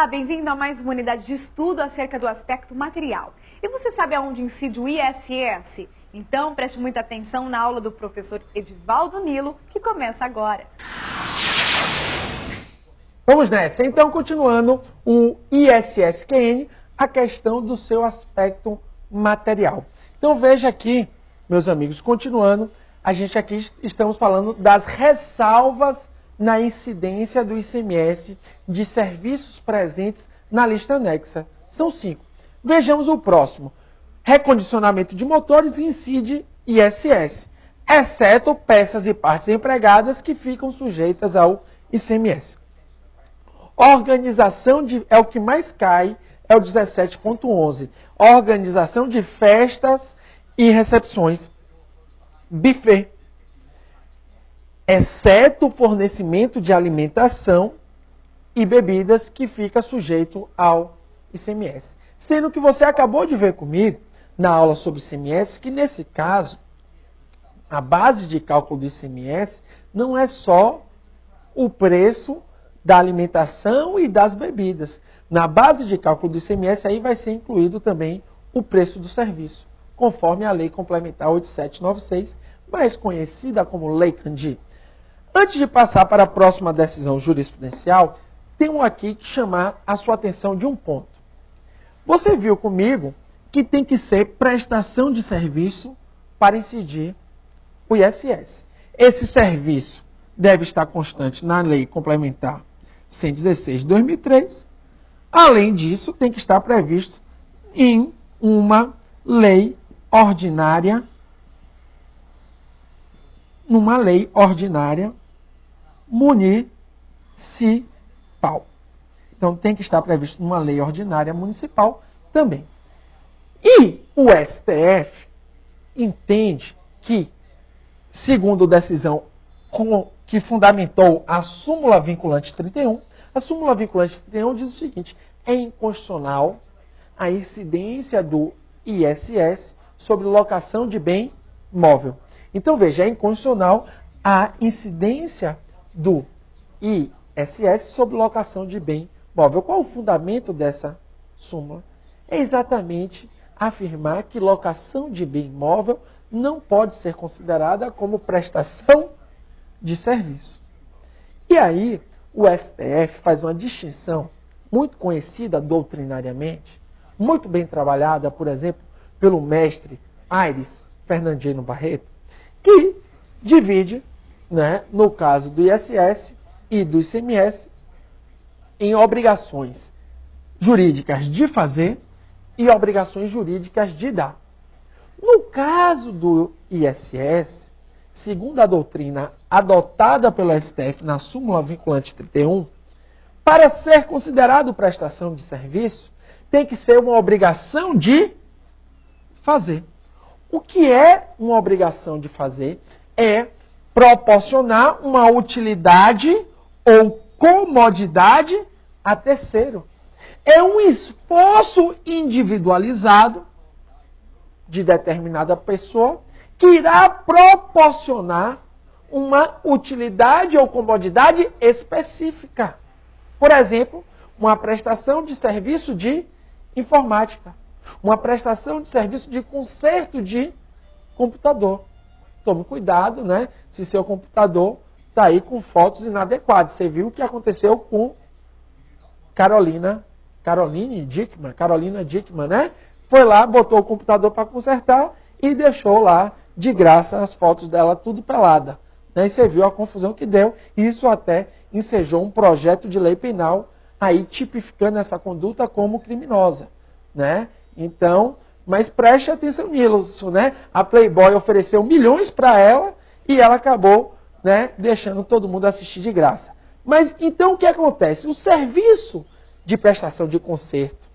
Olá, bem-vindo a mais uma unidade de estudo acerca do aspecto material. E você sabe aonde incide o ISS? Então preste muita atenção na aula do professor Edivaldo Nilo, que começa agora. Vamos nessa. Então, continuando o ISSQN, a questão do seu aspecto material. Então, veja aqui, meus amigos, continuando, a gente aqui estamos falando das ressalvas na incidência do ICMS de serviços presentes na lista anexa. São 5. Vejamos o próximo. Recondicionamento de motores incide ISS, exceto peças e partes empregadas que ficam sujeitas ao ICMS. Organização de... é o que mais cai, é o 17.11. Organização de festas e recepções. Buffet. Exceto o fornecimento de alimentação e bebidas que fica sujeito ao ICMS. Sendo que você acabou de ver comigo, na aula sobre ICMS, que nesse caso, a base de cálculo do ICMS não é só o preço da alimentação e das bebidas. Na base de cálculo do ICMS, aí vai ser incluído também o preço do serviço, conforme a Lei Complementar 8796, mais conhecida como Lei Candir. Antes de passar para a próxima decisão jurisprudencial, tenho aqui que chamar a sua atenção de um ponto. Você viu comigo que tem que ser prestação de serviço para incidir o ISS. Esse serviço deve estar constante na Lei Complementar 116 de 2003. Além disso, tem que estar previsto em uma lei ordinária, municipal. Então, tem que estar previsto numa lei ordinária municipal também. E o STF entende que, segundo decisão que fundamentou a súmula vinculante 31, a súmula vinculante 31 diz o seguinte: é inconstitucional a incidência do ISS sobre locação de bem móvel. Então, veja, é inconstitucional a incidência do ISS sobre locação de bem móvel. Qual o fundamento dessa súmula? É exatamente afirmar que locação de bem móvel não pode ser considerada como prestação de serviço. E aí, o STF faz uma distinção muito conhecida doutrinariamente, muito bem trabalhada, por exemplo, pelo mestre Aires Fernandino Barreto, que divide, né, no caso do ISS e do ICMS, em obrigações jurídicas de fazer e obrigações jurídicas de dar. No caso do ISS, segundo a doutrina adotada pelo STF na súmula vinculante 31, para ser considerado prestação de serviço, tem que ser uma obrigação de fazer. O que é uma obrigação de fazer? É proporcionar uma utilidade ou comodidade a terceiro. É um esforço individualizado de determinada pessoa que irá proporcionar uma utilidade ou comodidade específica. Por exemplo, uma prestação de serviço de informática, uma prestação de serviço de conserto de computador. Tome cuidado, né? Se seu computador está aí com fotos inadequadas. Você viu o que aconteceu com Carolina Dickmann, né? Foi lá, botou o computador para consertar e deixou lá de graça as fotos dela tudo pelada. Né? E você viu a confusão que deu. E isso até ensejou um projeto de lei penal aí tipificando essa conduta como criminosa. Né? Então, mas preste atenção nisso, né? A Playboy ofereceu milhões para ela e ela acabou, né, deixando todo mundo assistir de graça. Mas então o que acontece? O serviço de prestação de conserto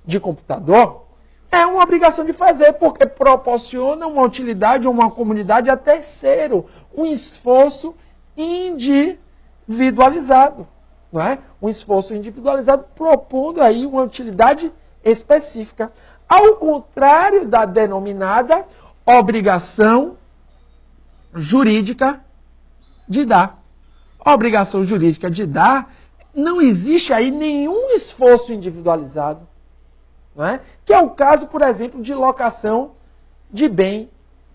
de computador é uma obrigação de fazer, porque proporciona uma utilidade ou uma comunidade a terceiro, um esforço individualizado. Não é? Um esforço individualizado propondo aí uma utilidade específica. Ao contrário da denominada obrigação jurídica de dar. A obrigação jurídica de dar não existe aí nenhum esforço individualizado, não é? Que é o caso, por exemplo, de locação de bem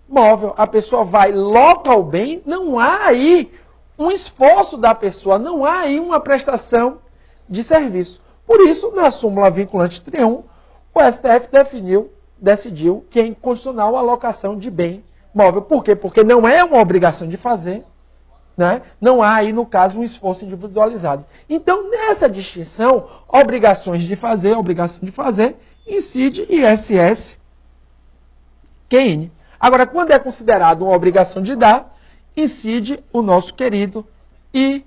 móvel. A pessoa vai, loca o bem, não há aí um esforço da pessoa, não há aí uma prestação de serviço. Por isso, na súmula vinculante 31, o STF decidiu que é inconstitucional a locação de bem móvel. Por quê? Porque não é uma obrigação de fazer, né? Não há aí, no caso, um esforço individualizado. Então, nessa distinção, obrigação de fazer, incide ISS, QN. Agora, quando é considerado uma obrigação de dar, incide o nosso querido ICMS.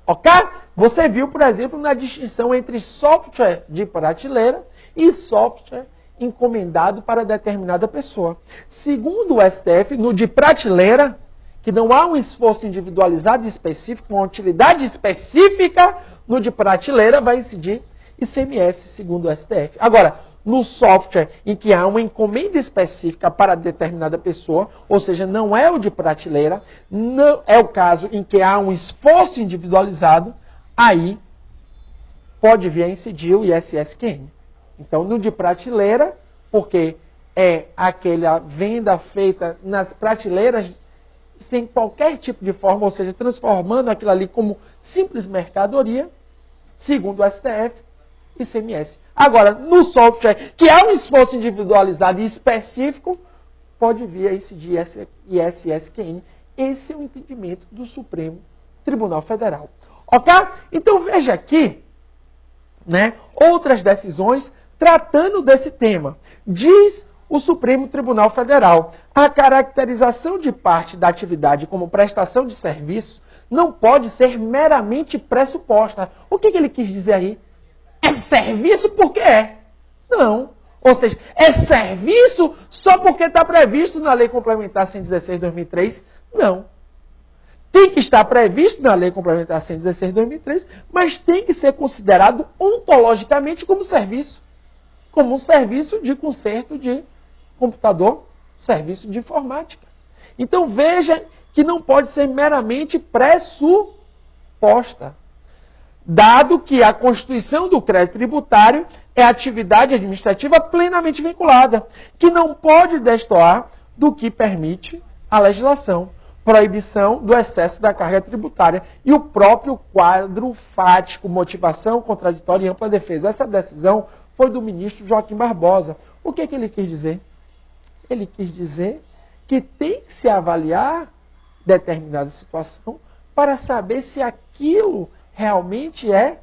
Ok? Você viu, por exemplo, na distinção entre software de prateleira e software encomendado para determinada pessoa. Segundo o STF, no de prateleira, que não há um esforço individualizado específico, uma utilidade específica, no de prateleira vai incidir ICMS, segundo o STF. Agora, no software em que há uma encomenda específica para determinada pessoa, ou seja, não é o de prateleira, não é o caso em que há um esforço individualizado, aí pode vir a incidir o ISSQN. Então, no de prateleira, porque é aquela venda feita nas prateleiras sem qualquer tipo de forma, ou seja, transformando aquilo ali como simples mercadoria, segundo o STF, ICMS. Agora, no software, que há um esforço individualizado e específico, pode vir a incidir ISSQN. Esse é o entendimento do Supremo Tribunal Federal. Ok? Então, veja aqui, né, outras decisões tratando desse tema. Diz o Supremo Tribunal Federal: a caracterização de parte da atividade como prestação de serviços não pode ser meramente pressuposta. O que ele quis dizer aí? É serviço porque é. Não. Ou seja, é serviço só porque está previsto na Lei Complementar 116/2003? Não. Tem que estar previsto na Lei Complementar 116/2003, mas tem que ser considerado ontologicamente como serviço. Como um serviço de conserto de computador, serviço de informática. Então veja que não pode ser meramente pressuposta, dado que a constituição do crédito tributário é atividade administrativa plenamente vinculada, que não pode destoar do que permite a legislação, proibição do excesso da carga tributária e o próprio quadro fático, motivação contraditória e ampla defesa. Essa decisão foi do ministro Joaquim Barbosa. O que ele quis dizer? Ele quis dizer que tem que se avaliar determinada situação para saber se aquilo realmente é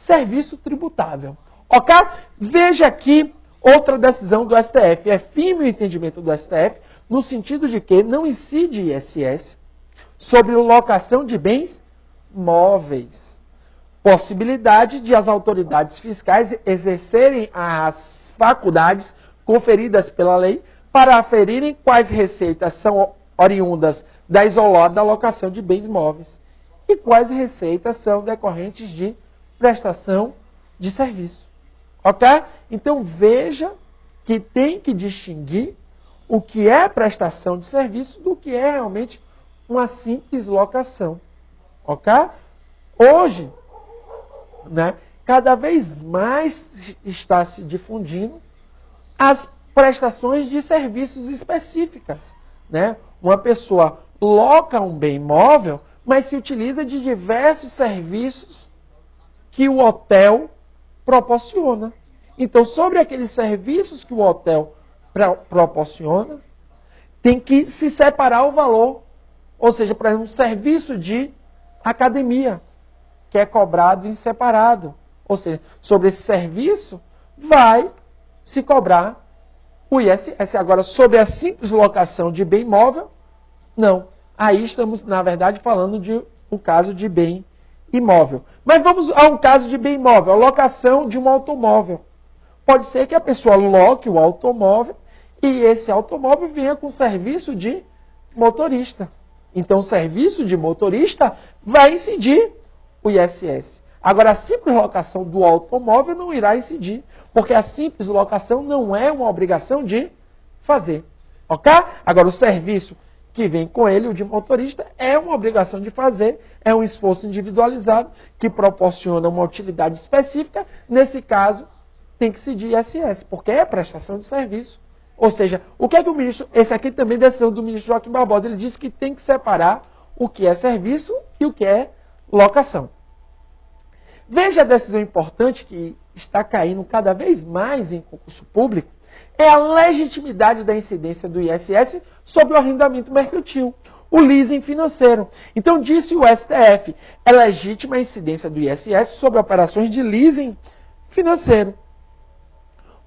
serviço tributável. Ok? Veja aqui outra decisão do STF. É firme o entendimento do STF no sentido de que não incide ISS sobre locação de bens móveis. Possibilidade de as autoridades fiscais exercerem as faculdades conferidas pela lei para aferirem quais receitas são oriundas da isolada alocação de bens móveis e quais receitas são decorrentes de prestação de serviço. Ok? Então veja que tem que distinguir o que é prestação de serviço do que é realmente uma simples locação. Ok? Hoje, né, cada vez mais está se difundindo as prestações de serviços específicas. Né? Uma pessoa loca um bem móvel, mas se utiliza de diversos serviços que o hotel proporciona. Então, sobre aqueles serviços que o hotel proporciona, tem que se separar o valor. Ou seja, por exemplo, um serviço de academia, que é cobrado em separado. Ou seja, sobre esse serviço vai se cobrar o ISS. Agora, sobre a simples locação de bem móvel, não. Aí estamos, na verdade, falando de um caso de bem imóvel. Mas vamos a um caso de bem imóvel, a locação de um automóvel. Pode ser que a pessoa loque o automóvel e esse automóvel venha com serviço de motorista. Então, o serviço de motorista vai incidir o ISS. Agora, a simples locação do automóvel não irá incidir, porque a simples locação não é uma obrigação de fazer. Ok? Agora, o serviço que vem com ele, o de motorista, é uma obrigação de fazer, é um esforço individualizado que proporciona uma utilidade específica. Nesse caso, tem que incidir ISS, porque é prestação de serviço. Ou seja, o que é que o ministro... Esse aqui também é decisão do ministro Joaquim Barbosa. Ele disse que tem que separar o que é serviço e o que é locação. Veja a decisão importante que está caindo cada vez mais em concurso público, é a legitimidade da incidência do ISS sobre o arrendamento mercantil, o leasing financeiro. Então, disse o STF, é legítima a incidência do ISS sobre operações de leasing financeiro,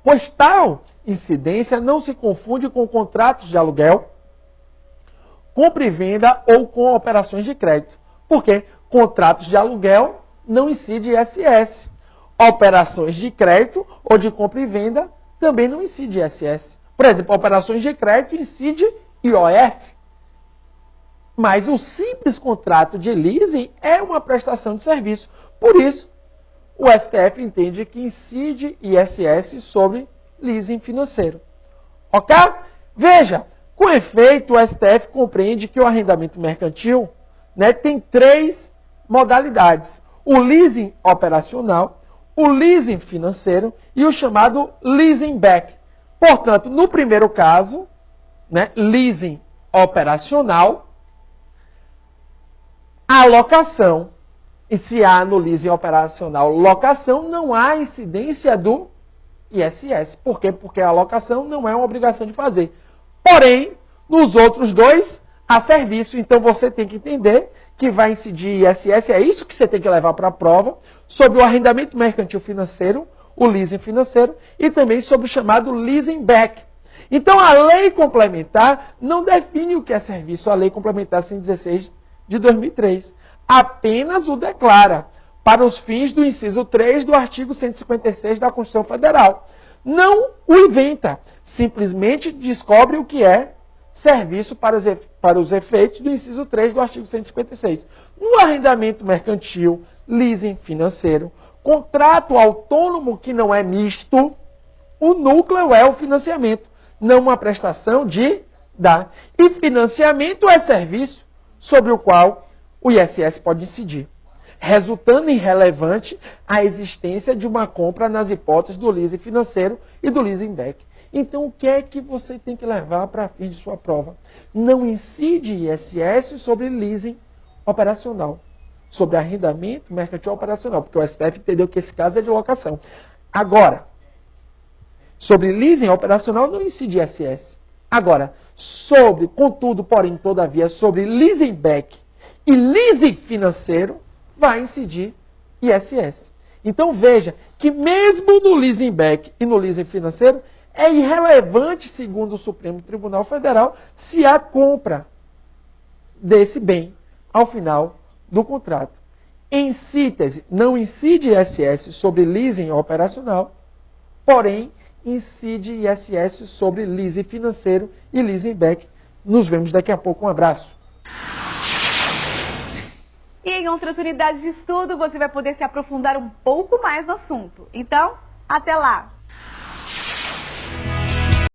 pois tal incidência não se confunde com contratos de aluguel, compra e venda ou com operações de crédito. Porque contratos de aluguel não incide ISS. Operações de crédito ou de compra e venda também não incide ISS. Por exemplo, operações de crédito incide IOF. Mas o simples contrato de leasing é uma prestação de serviço. Por isso, o STF entende que incide ISS sobre leasing financeiro. Ok? Veja, com efeito, o STF compreende que o arrendamento mercantil, né, tem 3 modalidades. O leasing operacional, o leasing financeiro e o chamado leasing back. Portanto, no primeiro caso, né, leasing operacional, a locação, e se há no leasing operacional locação, não há incidência do ISS. Por quê? Porque a locação não é uma obrigação de fazer. Porém, nos outros 2, há serviço. Então, você tem que entender que vai incidir ISS, é isso que você tem que levar para a prova, sobre o arrendamento mercantil financeiro, o leasing financeiro, e também sobre o chamado leasing back. Então, a lei complementar não define o que é serviço, a lei complementar 116 de 2003. Apenas o declara, para os fins do inciso 3 do artigo 156 da Constituição Federal. Não o inventa, simplesmente descobre o que é serviço para os efeitos do inciso 3 do artigo 156. No arrendamento mercantil, leasing financeiro, contrato autônomo que não é misto, o núcleo é o financiamento, não uma prestação de dar. E financiamento é serviço sobre o qual o ISS pode incidir, resultando irrelevante a existência de uma compra nas hipóteses do leasing financeiro e do leasing back. Então, o que é que você tem que levar para fim de sua prova? Não incide ISS sobre leasing operacional, sobre arrendamento mercantil operacional, porque o STF entendeu que esse caso é de locação. Agora, sobre leasing operacional não incide ISS. Agora, sobre, contudo, porém, todavia, sobre leasing back e leasing financeiro, vai incidir ISS. Então, veja que mesmo no leasing back e no leasing financeiro, é irrelevante, segundo o Supremo Tribunal Federal, se há compra desse bem ao final do contrato. Em síntese, não incide ISS sobre leasing operacional, porém, incide ISS sobre leasing financeiro e leasing back. Nos vemos daqui a pouco. Um abraço. E em outras unidades de estudo, você vai poder se aprofundar um pouco mais no assunto. Então, até lá!